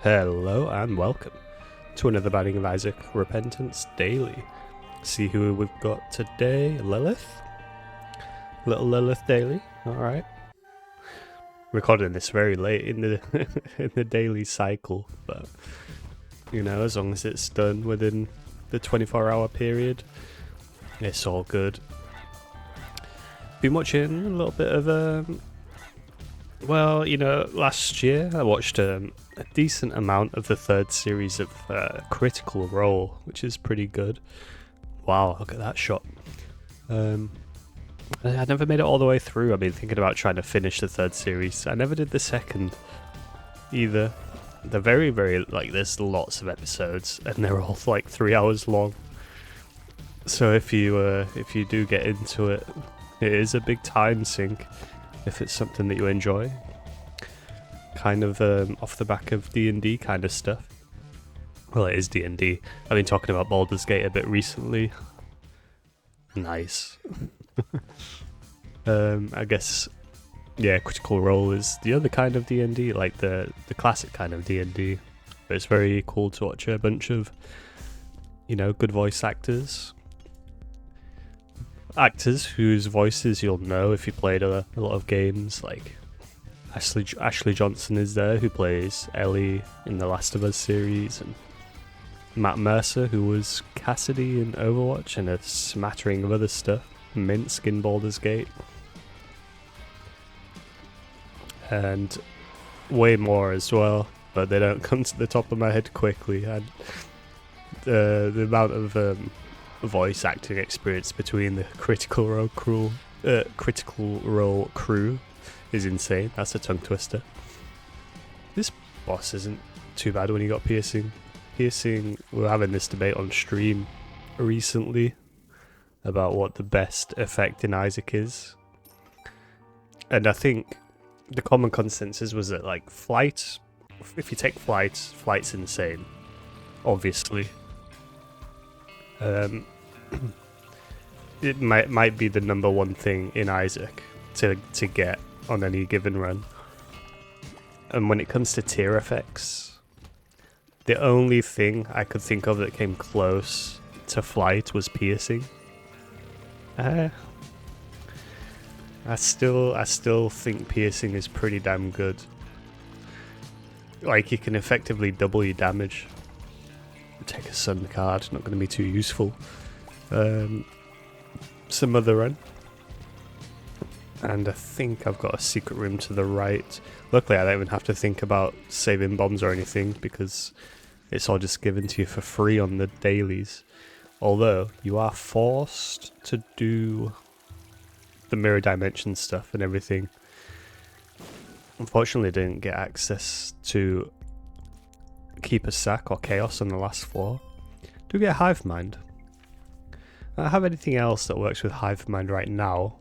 Hello and welcome to another Binding of Isaac Repentance Daily. See who we've got today. Lilith. Little Lilith Daily. Alright. Recording this very late in the in the daily cycle, but you know, as long as it's done within the 24-hour period, it's all good. Been watching a little bit of well, you know, last year I watched a decent amount of the third series of Critical Role, which is pretty good. Wow, look at that shot. I never made it all the way through. I've been thinking about trying to finish the third series. I never did the second either. They're very, like, there's lots of episodes and they're all like 3 hours long. So if you do get into it, it is a big time sink. If it's something that you enjoy, kind of off the back of D&D kind of stuff. Well, it is D&D. I've been talking about Baldur's Gate a bit recently. Nice. I guess, yeah, Critical Role is the other kind of D&D, like the classic kind of D&D. But it's very cool to watch a bunch of, you know, good voice actors whose voices you'll know if you played a lot of games. Like Ashley Johnson is there, who plays Ellie in the Last of Us series, and Matt Mercer, who was Cassidy in Overwatch and a smattering of other stuff, Minsk in Baldur's Gate, and way more as well, but they don't come to the top of my head quickly. And the amount of voice acting experience between the Critical Role crew is insane. That's a tongue twister. This boss isn't too bad when you got piercing. We were having this debate on stream recently about what the best effect in Isaac is, and I think the common consensus was that, like, flight, if you take flight's insane, obviously. It might be the number one thing in Isaac to get on any given run. And when it comes to tier effects, the only thing I could think of that came close to flight was piercing. I still think piercing is pretty damn good. Like, you can effectively double your damage. Take a sun card, not going to be too useful. Some other run, and I think I've got a secret room to the right. Luckily I don't even have to think about saving bombs or anything, because it's all just given to you for free on the dailies, although you are forced to do the mirror dimension stuff and everything. Unfortunately I didn't get access to Keep a Sack or Chaos on the last floor. Do get Hive Mind. I don't have anything else that works with Hive Mind right now,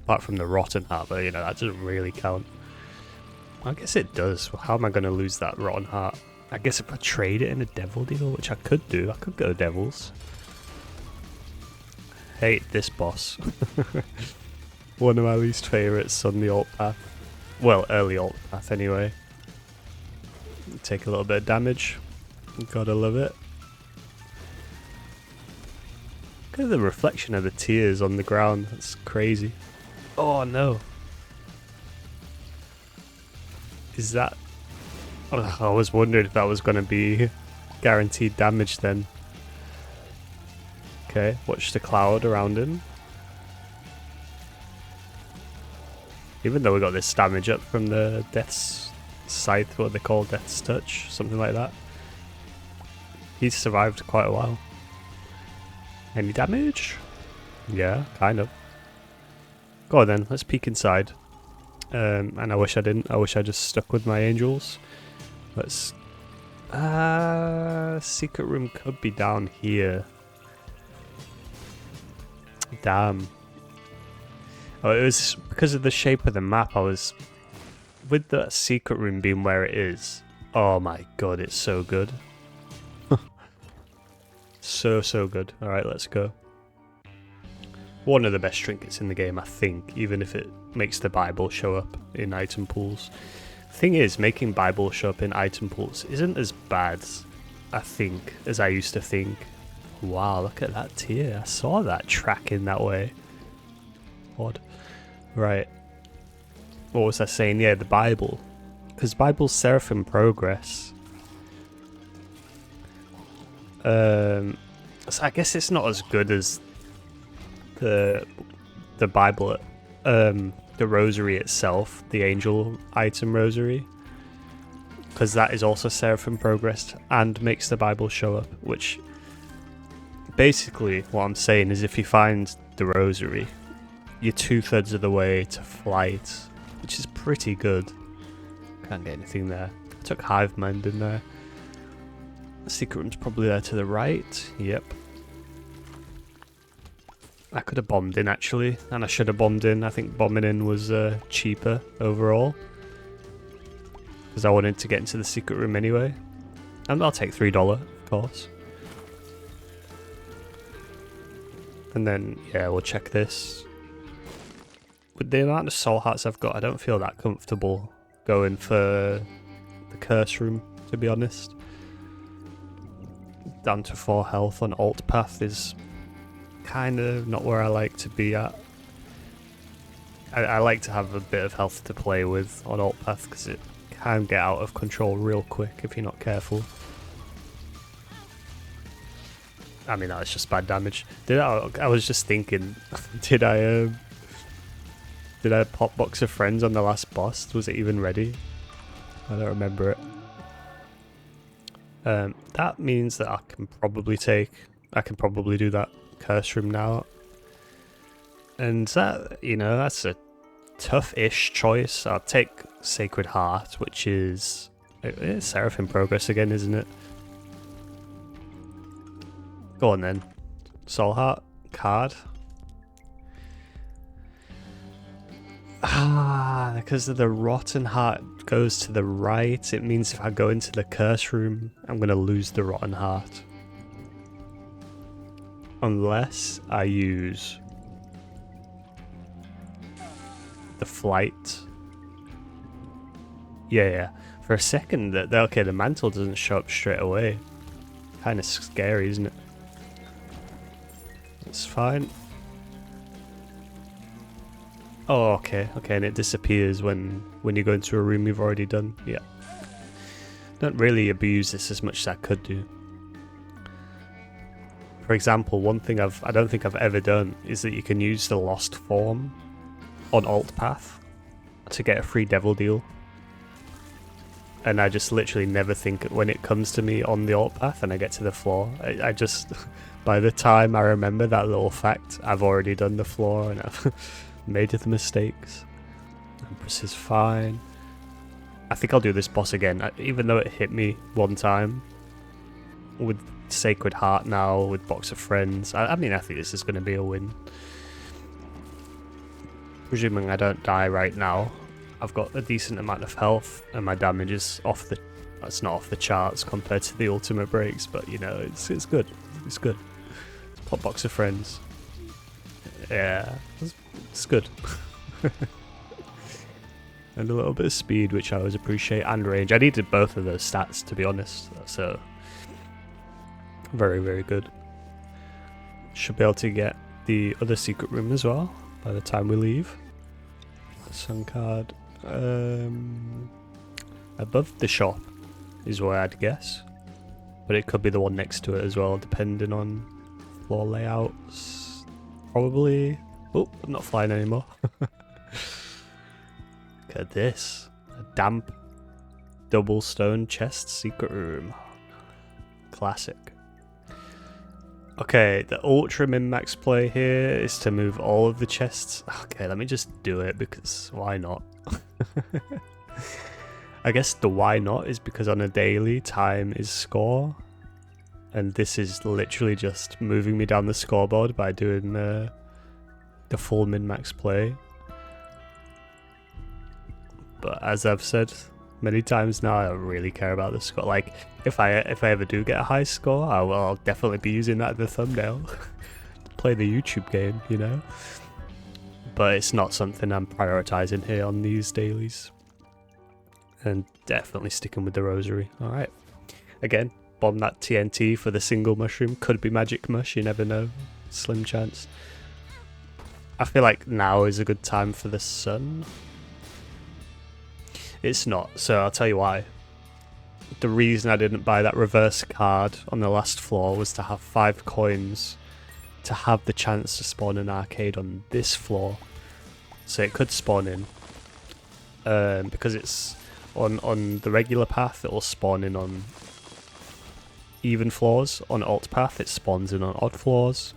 apart from the Rotten Heart, but you know, that doesn't really count. I guess it does. Well, how am I going to lose that Rotten Heart? I guess if I trade it in a Devil Deal, which I could do. I could go Devils. Hate this boss. One of my least favourites on the alt path. Well, early alt path anyway. Take a little bit of damage. Gotta love it. Look at the reflection of the tears on the ground. That's crazy. Oh no. Is that... Oh, I was wondering if that was going to be guaranteed damage then. Okay, watch the cloud around him. Even though we got this damage up from the Death's Scythe, what they call Death's Touch, something like that. He's survived quite a while. Any damage? Yeah, kind of. Go on then, let's peek inside. And I wish I didn't. I wish I just stuck with my angels. Let's... secret room could be down here. Damn. Oh, it was because of the shape of the map. I was... With the secret room being where it is. Oh my god, it's so good. So good. Alright, let's go. One of the best trinkets in the game, I think, even if it makes the Bible show up in item pools. Thing is, making Bible show up in item pools isn't as bad, I think, as I used to think. Wow, look at that tier. I saw that tracking that way. Odd. Right. What was I saying? Yeah, the Bible. Because Bible's Seraphim Progress. So I guess it's not as good as the Bible, the Rosary itself, the Angel item Rosary. Because that is also Seraphim Progressed and makes the Bible show up, which basically what I'm saying is if you find the Rosary, you're 2/3 of the way to flight, which is pretty good. Can't get anything there. I took Hive Mind in there. The secret room's probably there to the right. Yep. I could have bombed in actually, and I should have bombed in. I think bombing in was cheaper overall. Because I wanted to get into the secret room anyway. And I'll take $3, of course. And then, yeah, we'll check this. With the amount of soul hearts I've got, I don't feel that comfortable going for the curse room, to be honest. Down to 4 health on alt path is kind of not where I like to be at. I like to have a bit of health to play with on alt path because it can get out of control real quick if you're not careful. I mean, that was just bad damage. I was just thinking, did I pop Box of Friends on the last boss? Was it even ready? I don't remember it. That means that I can probably do that curse room now. And that, you know, that's a tough-ish choice. I'll take Sacred Heart, which is Seraphim Progress again, isn't it? Go on then. Soul Heart card. Because of the Rotten Heart goes to the right, it means if I go into the curse room, I'm going to lose the Rotten Heart. Unless I use the flight. Yeah. For a second, okay, the mantle doesn't show up straight away. Kind of scary, isn't it? It's fine. Oh, okay, and it disappears when you go into a room you've already done. Yeah. Don't really abuse this as much as I could do. For example, one thing I don't think I've ever done is that you can use the Lost Form on alt path to get a free devil deal. And I just literally never think when it comes to me on the alt path and I get to the floor. I just, by the time I remember that little fact, I've already done the floor and I've made the mistakes. Empress is fine. I think I'll do this boss again, even though it hit me one time. With Sacred Heart now, with Box of Friends. I mean, I think this is going to be a win. Presuming I don't die right now. I've got a decent amount of health, and my damage is that's not off the charts compared to the ultimate breaks, but you know, it's good. It's good. Pop Box of Friends. Yeah, it's good. And a little bit of speed, which I always appreciate, and range. I needed both of those stats, to be honest, so very, very good. Should be able to get the other secret room as well by the time we leave. Sun card. Above the shop is where I'd guess, but it could be the one next to it as well, depending on floor layouts. Probably. Oh, I'm not flying anymore. Look at this. A damp double stone chest secret room. Classic. Okay, the ultra min-max play here is to move all of the chests. Okay, let me just do it because why not? I guess the why not is because on a daily, time is score. And this is literally just moving me down the scoreboard by doing the full min-max play. But as I've said many times now, I don't really care about the score. Like, if I ever do get a high score, I'll definitely be using that in the thumbnail. Play the YouTube game, you know? But it's not something I'm prioritizing here on these dailies. And definitely sticking with the rosary. Alright. Again, bomb that TNT for the single mushroom. Could be magic mush, you never know. Slim chance. I feel like now is a good time for the sun. It's not, so I'll tell you why. The reason I didn't buy that reverse card on the last floor was to have 5 coins to have the chance to spawn an arcade on this floor. So it could spawn in. Because it's on the regular path, it will spawn in on even floors. On alt path, it spawns in on odd floors.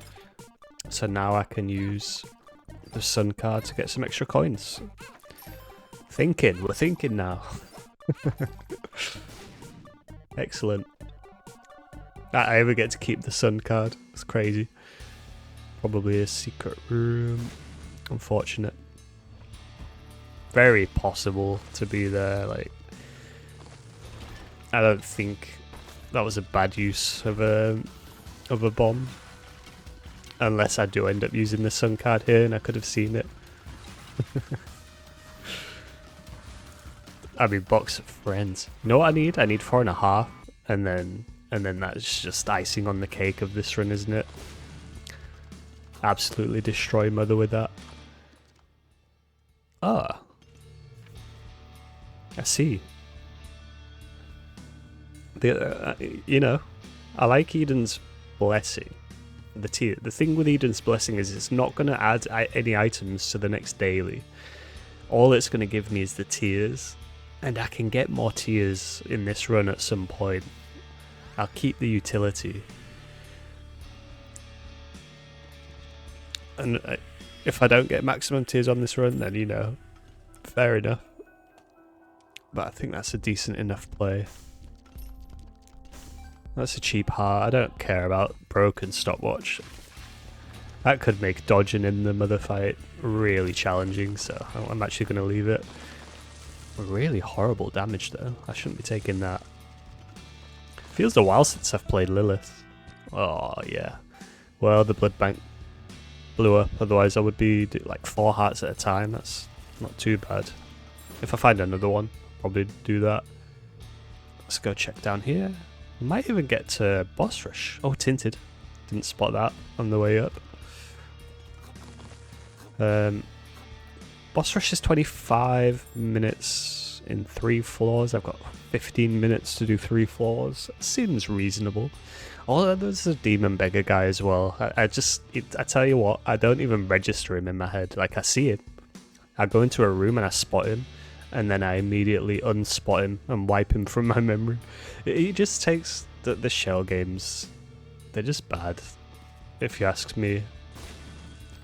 So now I can use the sun card to get some extra coins. We're thinking now. Excellent. I ever get to keep the sun card. It's crazy. Probably a secret room. Unfortunate. Very possible to be there. Like, I don't think that was a bad use of a bomb. Unless I do end up using the sun card here and I could have seen it. I mean, box of friends. You know what I need? I need 4.5, and then that's just icing on the cake of this run, isn't it? Absolutely destroy Mother with that. Ah, I see. You know, I like Eden's Blessing. The thing with Eden's Blessing is it's not going to add any items to the next daily. All it's going to give me is the tears. And I can get more tears in this run at some point. I'll keep the utility. And if I don't get maximum tears on this run, then, you know, fair enough. But I think that's a decent enough play. That's a cheap heart. I don't care about broken stopwatch. That could make dodging in the Mother fight really challenging, so I'm actually going to leave it. Really horrible damage though. I shouldn't be taking that. Feels a while since I've played Lilith. Oh yeah. Well, the blood bank blew up. Otherwise I would be like 4 hearts at a time. That's not too bad. If I find another one, I'll probably do that. Let's go check down here. We might even get to boss rush. Oh, tinted. Didn't spot that on the way up. Boss rush is 25 minutes in 3 floors. I've got 15 minutes to do 3 floors. Seems reasonable. Oh, there's a demon beggar guy as well. I tell you what, I don't even register him in my head. Like, I see him. I go into a room and I spot him, and then I immediately unspot him and wipe him from my memory. It just takes the shell games. They're just bad, if you ask me.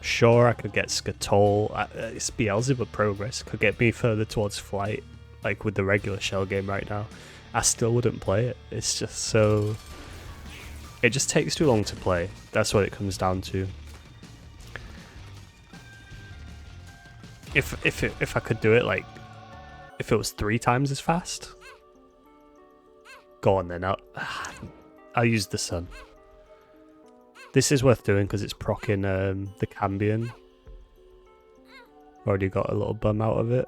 Sure, I could get Skatol. It's Beelzebub progress. Could get me further towards flight, like with the regular shell game right now. I still wouldn't play it. It's just so... It just takes too long to play. That's what it comes down to. If I could do it, like, if it was 3 times as fast, go on then. I'll use the sun. This is worth doing because it's proccing the Cambion. Already got a little bum out of it.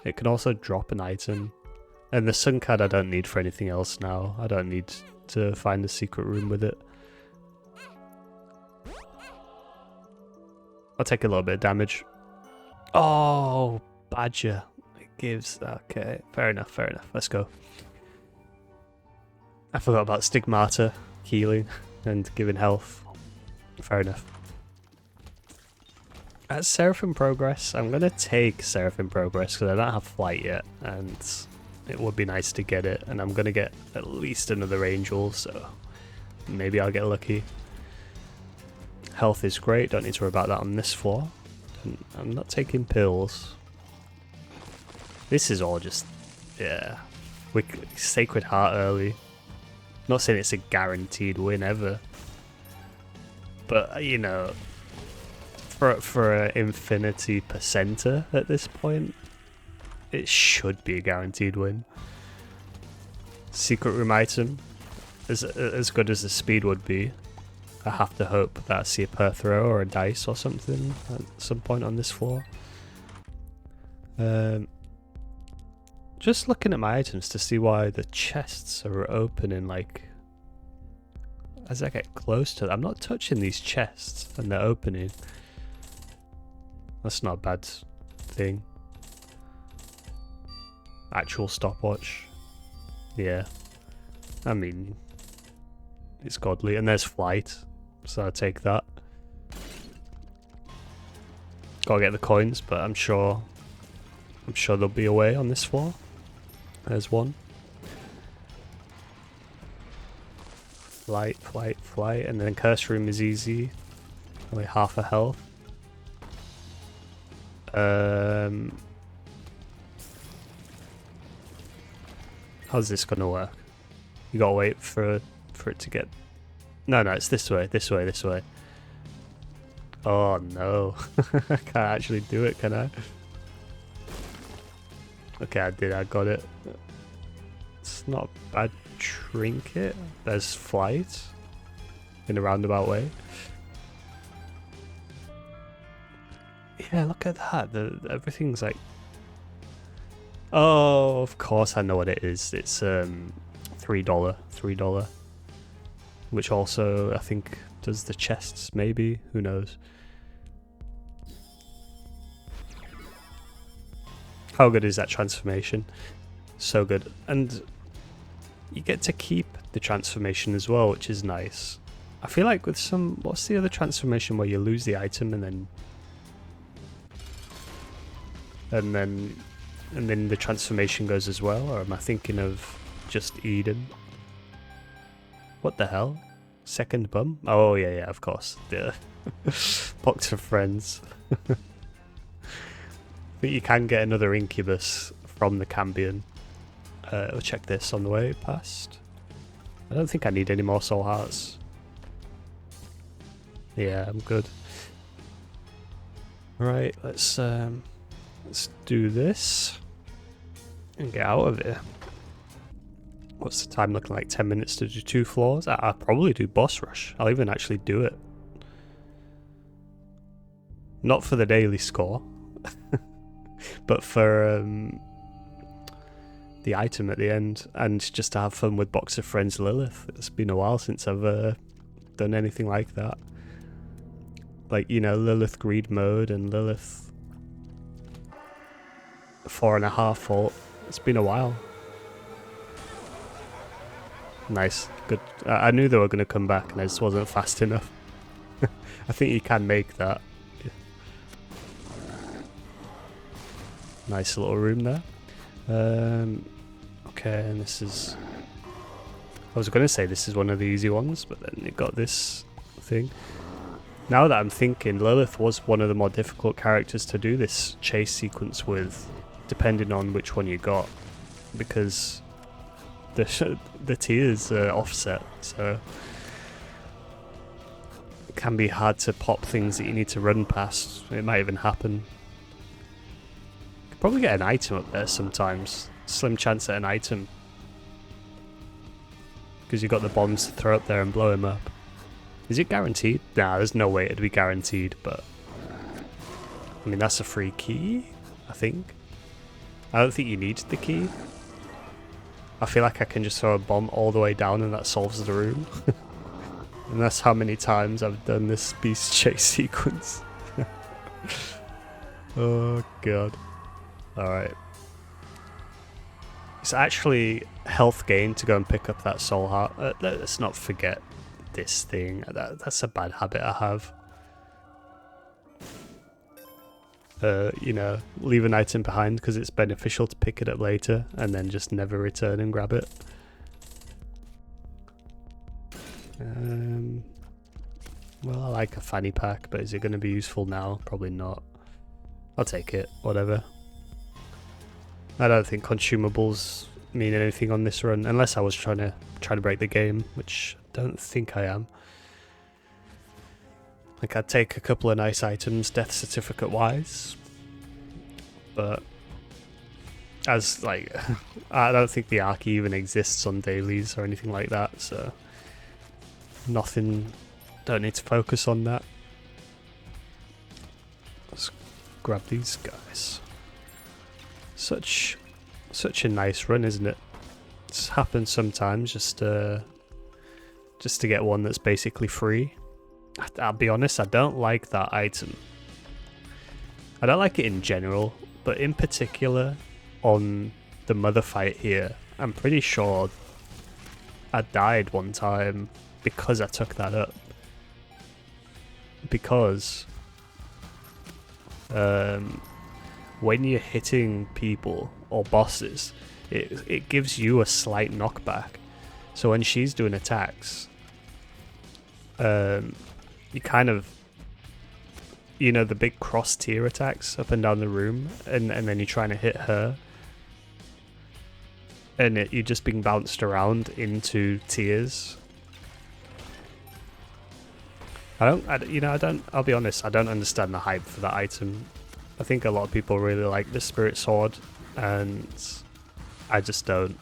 It can also drop an item. And the sun card I don't need for anything else now. I don't need to find a secret room with it. I'll take a little bit of damage. Oh, Badger. It gives... Okay, fair enough, fair enough. Let's go. I forgot about Stigmata. Healing and giving health. Fair enough. At Seraphim Progress, I'm going to take Seraphim Progress because I don't have flight yet, and it would be nice to get it, and I'm going to get at least another Angel, so maybe I'll get lucky. Health is great, don't need to worry about that on this floor. And I'm not taking pills. This is all just, yeah. Sacred Heart early. Not saying it's a guaranteed win ever, but you know, for an infinity percenter at this point, it should be a guaranteed win. Secret room item, as good as the speed would be, I have to hope that I see a Perthro or a dice or something at some point on this floor. just looking at my items to see why the chests are opening, like, as I get close to them. I'm not touching these chests and they're opening. That's not a bad thing. Actual stopwatch. Yeah. I mean, it's godly. And there's flight, so I'll take that. Gotta get the coins, but I'm sure there'll be a way on this floor. There's one. Flight, flight, flight, and then curse room is easy. Only half a health. How's this gonna work? You gotta wait for it to get... No, it's this way, this way, this way. Oh no. I can't actually do it, can I? Okay, I got it. It's not a bad trinket. There's flight in a roundabout way. Yeah, look at that. Everything's like... Oh, of course I know what it is. It's $3. Which also, I think, does the chests, maybe? Who knows? How good is that transformation? So good. And you get to keep the transformation as well, which is nice. I feel like with some... What's the other transformation where you lose the item and then the transformation goes as well? Or am I thinking of just Eden? What the hell? Second bum? Oh yeah, of course. The box of friends. I think you can get another incubus from the Cambion. We'll check this on the way past. I don't think I need any more soul hearts. Yeah, I'm good. Right, let's do this and get out of here. What's the time looking like? 10 minutes to do 2 floors? I'll probably do boss rush. I'll even actually do it. Not for the daily score, but for the item at the end, and just to have fun with Box of Friends Lilith. It's been a while since I've done anything like that. Like, you know, Lilith Greed Mode and Lilith 4.5 Fault. It's been a while. Nice, good. I knew they were going to come back and I just wasn't fast enough. I think you can make that. Nice little room there. Okay, and this is... I was going to say this is one of the easy ones, but then it got this thing. Now that I'm thinking, Lilith was one of the more difficult characters to do this chase sequence with, depending on which one you got, because the tiers are offset, so it can be hard to pop things that you need to run past. It might even happen. Could probably get an item up there sometimes. Slim chance at an item, because you got the bombs to throw up there and blow him up. Is it guaranteed? Nah, there's no way it'd be guaranteed, but I mean, that's a free key, I think. I don't think you need the key. I feel like I can just throw a bomb all the way down and that solves the room. And that's how many times I've done this beast chase sequence. Oh god. Alright. It's actually health gain to go and pick up that soul heart. Let's not forget this thing. That's a bad habit I have. You know, leave an item behind because it's beneficial to pick it up later and then just never return and grab it. Well, I like a fanny pack, but is it going to be useful now? Probably not. I'll take it, whatever. I don't think consumables mean anything on this run, unless I was trying to break the game, which I don't think I am. Like, I'd take a couple of nice items, death certificate wise, but as like, I don't think the Arc even exists on dailies or anything like that, so nothing, don't need to focus on that. Let's grab these guys. Such Such a nice run, isn't it? It's happened sometimes just to get one that's basically free. I'll be honest, I don't like that item. I don't like it in general, but in particular on the mother fight here, I'm pretty sure I died one time because I took that up. Because when you're hitting people or bosses, it gives you a slight knockback. So when she's doing attacks, you kind of, you know, the big cross tier attacks up and down the room, and then you're trying to hit her, and you're just being bounced around into tiers. I'll be honest, I don't understand the hype for that item. I think a lot of people really like the Spirit Sword, and I just don't.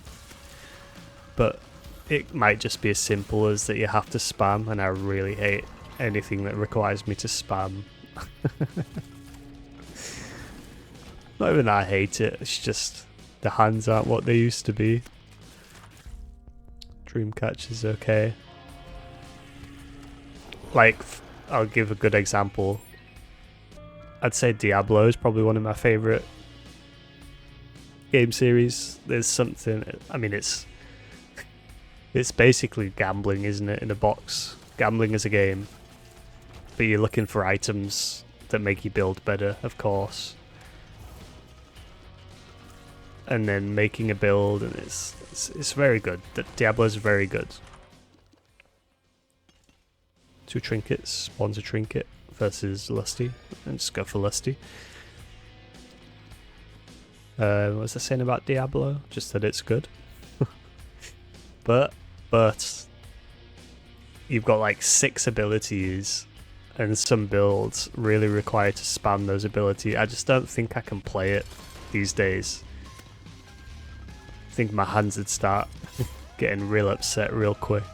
But it might just be as simple as that you have to spam, and I really hate anything that requires me to spam. Not even that I hate it, it's just the hands aren't what they used to be. Dreamcatch is okay. Like, I'll give a good example. I'd say Diablo is probably one of my favourite game series. There's something, I mean, it's basically gambling, isn't it, in a box? Gambling as a game. But you're looking for items that make you build better, of course. And then making a build, and it's very good. Diablo is very good. 2 trinkets, spawns a trinket versus Lusty, and just go for Lusty. What was I saying about Diablo? Just that it's good. but you've got like 6 abilities, and some builds really require to spam those abilities. I just don't think I can play it these days. I think my hands would start getting real upset real quick.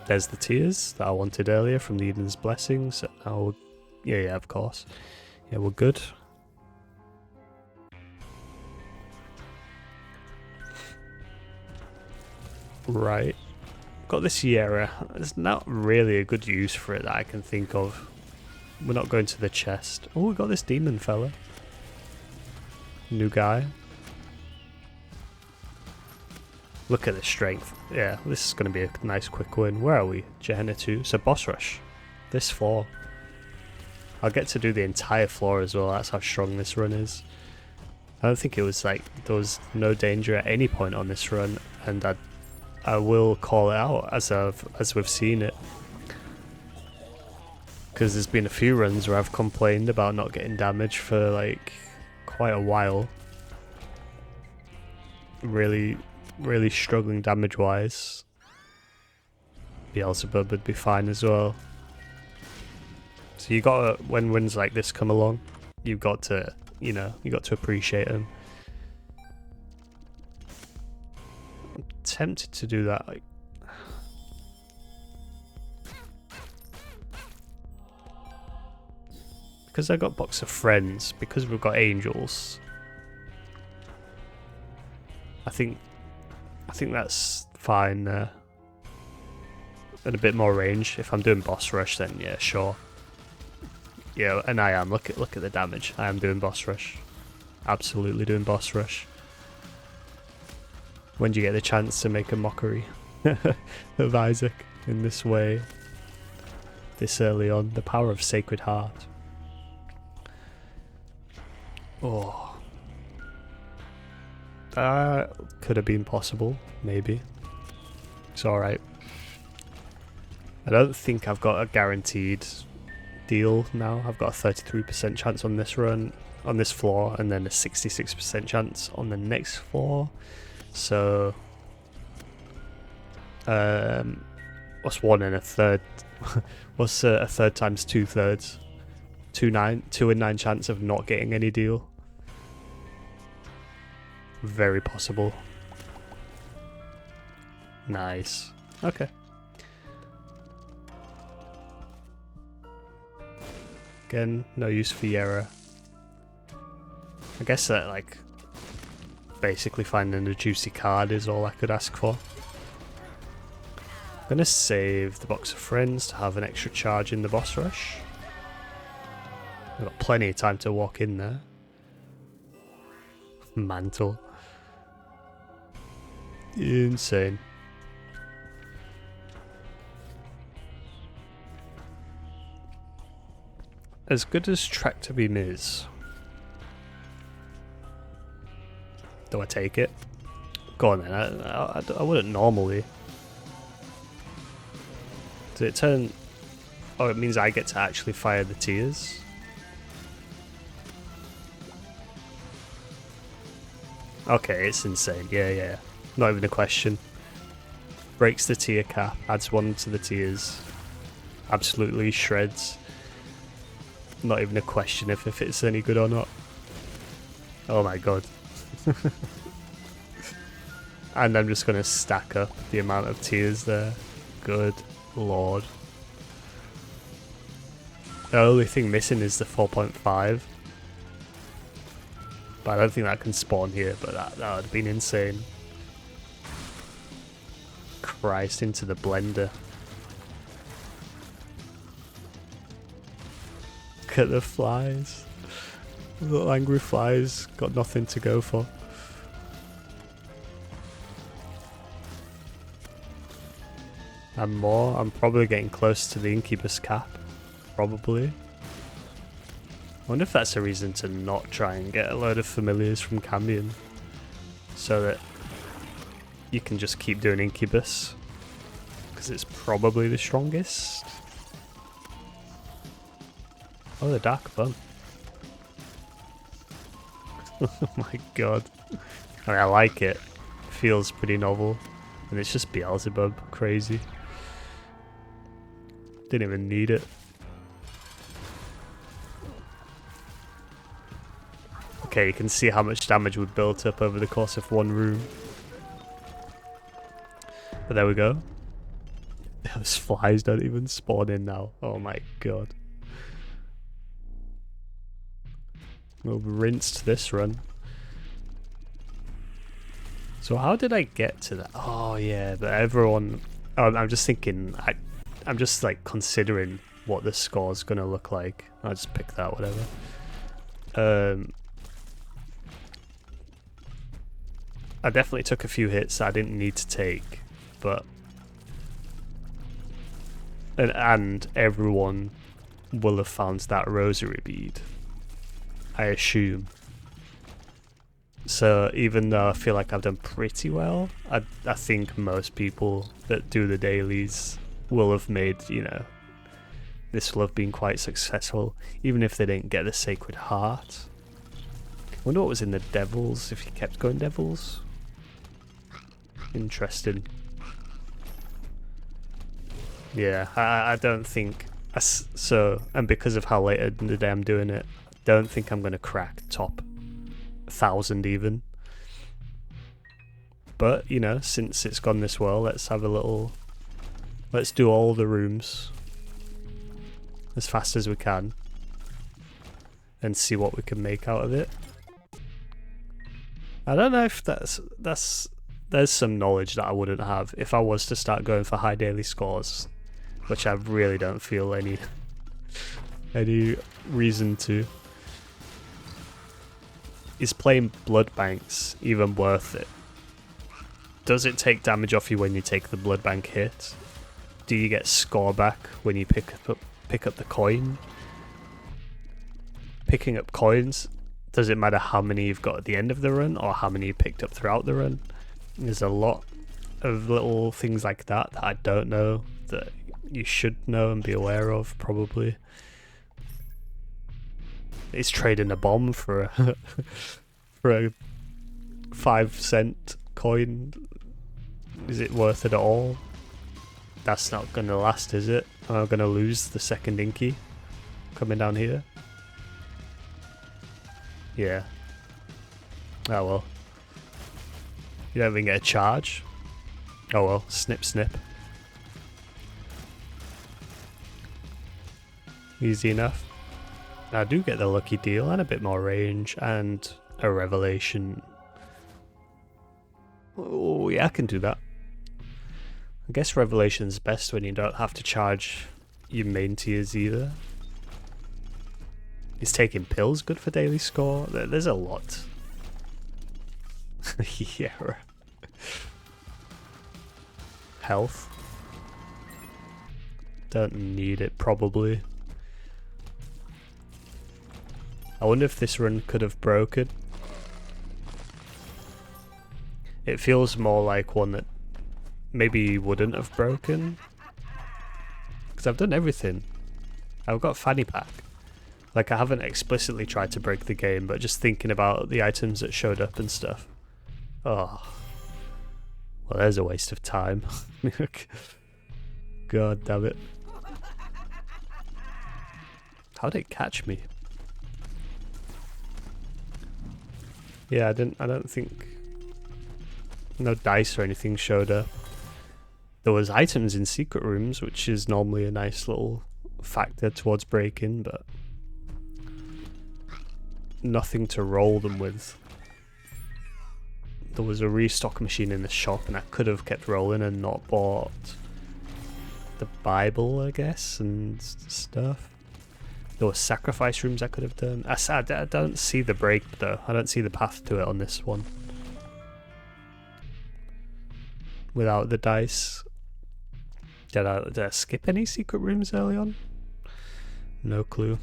There's the tears that I wanted earlier from the Eden's Blessings. Oh, yeah, of course. Yeah, we're good. Right. Got this Sierra. There's not really a good use for it that I can think of. We're not going to the chest. Oh, we got this demon fella. New guy. Look at the strength. Yeah, this is going to be a nice quick win. Where are we? Gehenna 2. So boss rush. This floor. I'll get to do the entire floor as well. That's how strong this run is. I don't think it was like there was no danger at any point on this run, and I will call it out as we've seen it. Because there's been a few runs where I've complained about not getting damage for like quite a while. Really struggling damage wise. Beelzebub would be fine as well. So you gotta, when wins like this come along, you've got to, you got to appreciate them. I'm tempted to do that, like, because I got Box of Friends, because we've got Angels. I think that's fine there. And a bit more range. If I'm doing boss rush, then yeah, sure. Yeah, and I am. Look at the damage. I am doing boss rush. Absolutely doing boss rush. When do you get the chance to make a mockery of Isaac in this way? This early on. The power of Sacred Heart. Oh. That could have been possible, maybe. It's alright. I don't think I've got a guaranteed deal now. I've got a 33% chance on this run, on this floor, and then a 66% chance on the next floor. So, what's 1 and a third? What's a third times 2/3? 2 in 9 chance of not getting any deal. Very possible. Nice. Okay. Again, no use for Yera. I guess that, like, basically finding a juicy card is all I could ask for. I'm gonna save the box of friends to have an extra charge in the boss rush. I've got plenty of time to walk in there. Mantle. Insane. As good as Tractor Beam is, do I take it? Go on then, I wouldn't normally. Does it turn... Oh, it means I get to actually fire the tears. Okay, it's insane. Yeah. Not even a question. Breaks the tier cap, adds 1 to the tiers. Absolutely shreds. Not even a question if it's any good or not. Oh my god. And I'm just going to stack up the amount of tiers there. Good lord. The only thing missing is the 4.5. But I don't think that can spawn here, but that would have been insane. Christ, into the blender. Look at the flies. The little angry flies got nothing to go for. And more. I'm probably getting close to the incubus cap. Probably. I wonder if that's a reason to not try and get a load of familiars from Cambion. So that you can just keep doing incubus. Because it's probably the strongest. Oh, the dark bump. Oh my god. I mean, I like it. Feels pretty novel. And it's just Beelzebub. Crazy. Didn't even need it. Okay, you can see how much damage we built up over the course of one room. But there we go. Those flies don't even spawn in now. Oh my god. We've rinsed this run. So how did I get to that? Oh yeah, but everyone... Oh, I'm just thinking... I'm just like considering what the score's gonna look like. I'll just pick that, whatever. I definitely took a few hits that I didn't need to take, but... And everyone will have found that rosary bead, I assume. So even though I feel like I've done pretty well, I think most people that do the dailies will have made, you know, this will have been quite successful, even if they didn't get the Sacred Heart. I wonder what was in the Devils, if you kept going Devils. Interesting. Yeah, I don't think... So, and because of how late in the day I'm doing it, I don't think I'm going to crack top 1,000 even. But, you know, since it's gone this well, let's have a little... Let's do all the rooms as fast as we can and see what we can make out of it. I don't know if there's some knowledge that I wouldn't have if I was to start going for high daily scores, which I really don't feel any reason to. Is playing Blood Banks even worth it? Does it take damage off you when you take the Blood Bank hit? Do you get score back when you pick up the coin? Picking up coins, does it matter how many you've got at the end of the run or how many you picked up throughout the run? There's a lot of little things like that I don't know that you should know and be aware of, probably. It's trading a bomb for a for a 5-cent coin. Is it worth it at all? That's not gonna last, is it? Am I gonna lose the second Inky coming down here? Yeah. Oh well. You don't even get a charge. Oh well, snip snip. Easy enough. I do get the lucky deal and a bit more range and a revelation. Oh, yeah, I can do that. I guess Revelation's best when you don't have to charge your main tiers either. Is taking pills good for daily score? There's a lot. Yeah. Health. Don't need it, probably. I wonder if this run could have broken. It feels more like one that maybe wouldn't have broken. Because I've done everything. I've got fanny pack. Like, I haven't explicitly tried to break the game, but just thinking about the items that showed up and stuff. Oh. Well, there's a waste of time. God damn it. How did it catch me? Yeah, I don't think... No dice or anything showed up. There was items in secret rooms, which is normally a nice little factor towards breaking, but... nothing to roll them with. There was a restock machine in the shop and I could have kept rolling and not bought the Bible, I guess, and stuff. There were sacrifice rooms I could have done. I don't see the break though. I don't see the path to it on this one. Without the dice. Did I skip any secret rooms early on? No clue.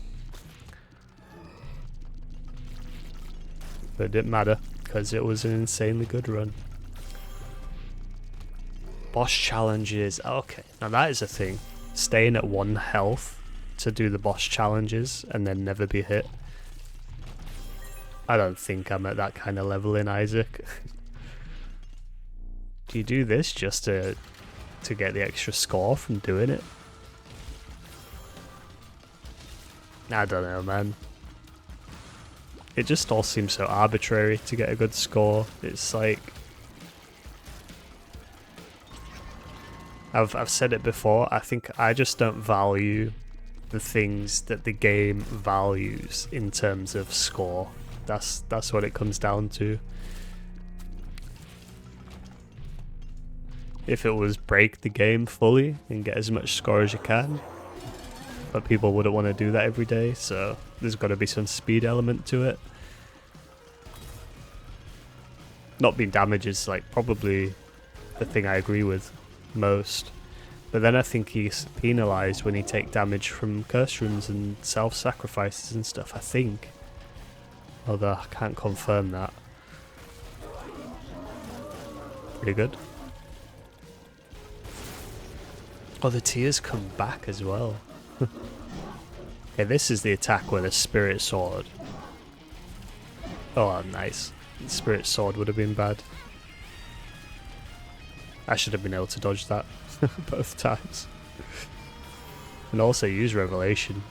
But it didn't matter, because it was an insanely good run. Boss challenges. Okay, now that is a thing. Staying at 1 health to do the boss challenges and then never be hit. I don't think I'm at that kind of level in Isaac. Do you do this just to get the extra score from doing it? I don't know, man. It just all seems so arbitrary to get a good score. It's like... I've said it before, I think I just don't value the things that the game values in terms of score. That's what it comes down to. If it was break the game fully and get as much score as you can, but people wouldn't want to do that every day, so there's got to be some speed element to it. Not being damaged is like probably the thing I agree with most. But then I think he's penalised when he take damage from curse rooms and self-sacrifices and stuff, I think. Although I can't confirm that. Pretty good. Oh, the tears come back as well. Okay, this is the attack with a spirit sword. Oh, nice. The spirit sword would have been bad. I should have been able to dodge that both times. And also use Revelation.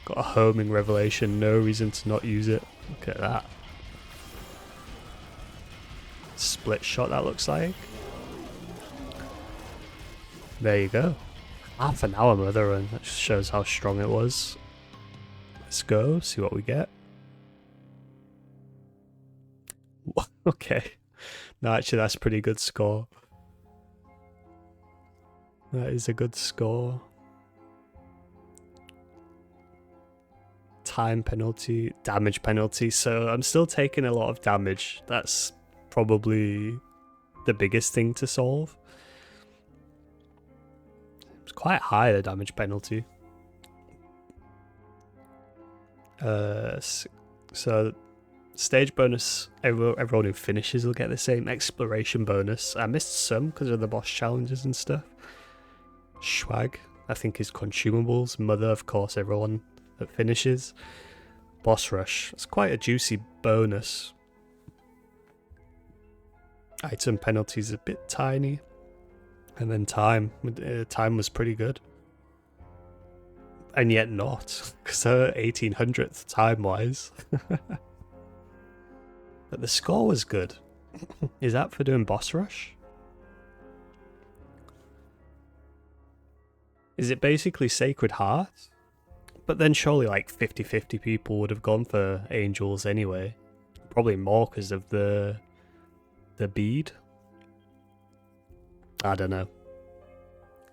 Got a homing Revelation, no reason to not use it. Look at that. Split shot that looks like. There you go. Half an hour mother run. That just shows how strong it was. Let's go, see what we get. Okay. No, actually that's a pretty good score. That is a good score. Time penalty, damage penalty. So I'm still taking a lot of damage. That's probably the biggest thing to solve. It's quite high, the damage penalty. So stage bonus, everyone who finishes will get the same. Exploration bonus, I missed some because of the boss challenges and stuff. Swag, I think, is consumables. Mother, of course, everyone that finishes. Boss rush, it's quite a juicy bonus. Item penalties a bit tiny. And then time, time was pretty good. And yet not, because they're 1800th time-wise. But the score was good. Is that for doing boss rush? Is it basically Sacred Heart? But then surely like 50-50 people would have gone for Angels anyway. Probably more because of the bead. I don't know.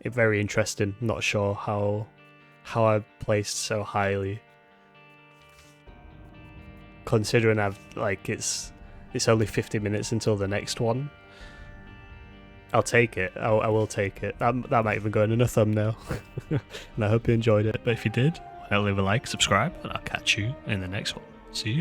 It's very interesting. Not sure how I placed so highly, considering I've like it's only 50 minutes until the next one. I'll take it. I will take it. That might even go in a thumbnail. And I hope you enjoyed it. But if you did, leave a like, subscribe, and I'll catch you in the next one. See ya.